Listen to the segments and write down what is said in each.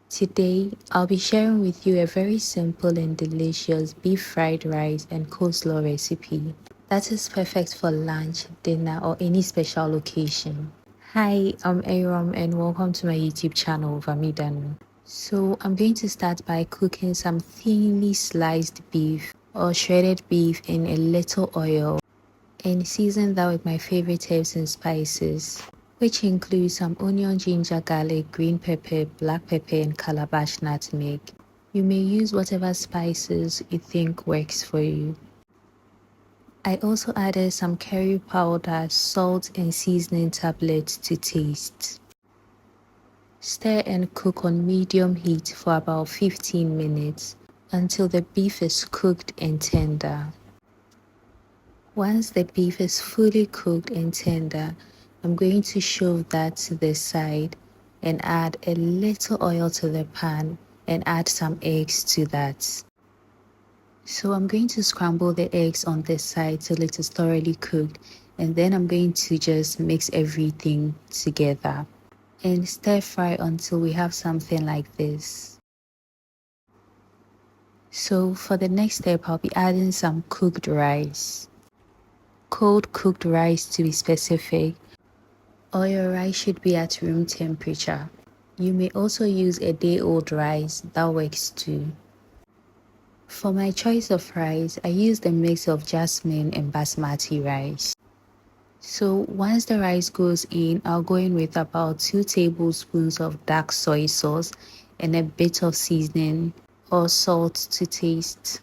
Today, I'll be sharing with you a very simple and delicious beef fried rice and coleslaw recipe that is perfect for lunch, dinner, or any special occasion. Hi, I'm Aram and welcome to my YouTube channel, Vamidanu. So, I'm going to start by cooking some thinly sliced beef or shredded beef in a little oil and season that with my favorite herbs and spices, which include some onion, ginger, garlic, green pepper, black pepper, and calabash nutmeg. You may use whatever spices you think works for you. I also added some curry powder, salt, and seasoning tablets to taste. Stir and cook on medium heat for about 15 minutes until the beef is cooked and tender. Once the beef is fully cooked and tender, I'm going to shove that to the side and add a little oil to the pan and add some eggs to that. So I'm going to scramble the eggs on this side till it is thoroughly cooked, and then I'm going to just mix everything together and stir fry until we have something like this. So for the next step, I'll be adding some cooked rice. Cold cooked rice to be specific, or your rice should be at room temperature. You may also use a day-old rice, that works too. For my choice of rice, I used a mix of jasmine and basmati rice. So once the rice goes in, I'll go in with about 2 tablespoons of dark soy sauce and a bit of seasoning or salt to taste.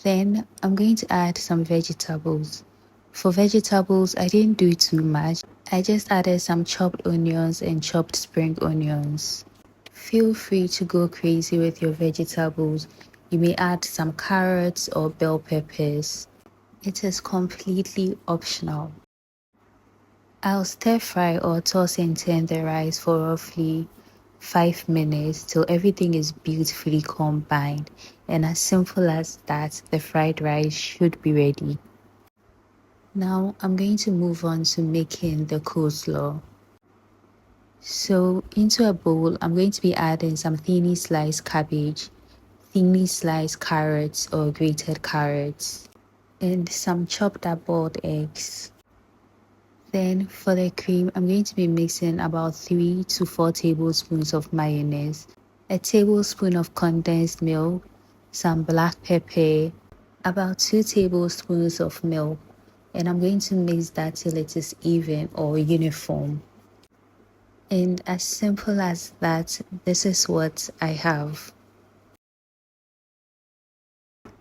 Then I'm going to add some vegetables. For vegetables, I didn't do too much. I just added some chopped onions and chopped spring onions. Feel free to go crazy with your vegetables. You may add some carrots or bell peppers. It is completely optional. I'll stir fry or toss and turn the rice for roughly 5 minutes till everything is beautifully combined, and as simple as that, the fried rice should be ready. Now I'm going to move on to making the coleslaw. So into a bowl, I'm going to be adding some thinly sliced cabbage, thinly sliced carrots or grated carrots, and some chopped up boiled eggs. Then for the cream, I'm going to be mixing about 3 to 4 tablespoons of mayonnaise, a tablespoon of condensed milk, some black pepper, about 2 tablespoons of milk, and I'm going to mix that till it is even or uniform. And as simple as that, this is what I have.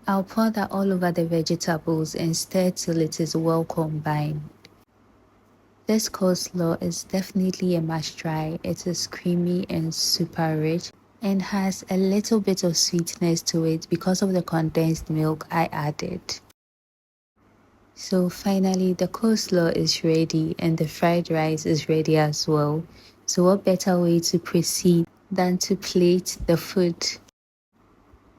I'll pour that all over the vegetables and stir till it is well combined. This coleslaw is definitely a must try. It is creamy and super rich and has a little bit of sweetness to it because of the condensed milk I added. So finally, the coleslaw is ready and the fried rice is ready as well. So what better way to proceed than to plate the food?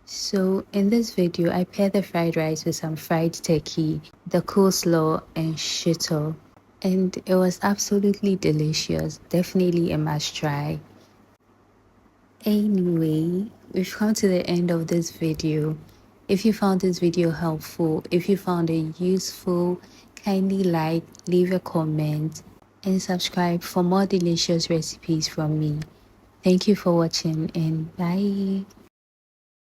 So in this video, I paired the fried rice with some fried turkey, the coleslaw, and shito. And it was absolutely delicious. Definitely a must try. Anyway, we've come to the end of this video. If you found this video helpful, if you found it useful, kindly like, leave a comment, and subscribe for more delicious recipes from me. Thank you for watching and bye.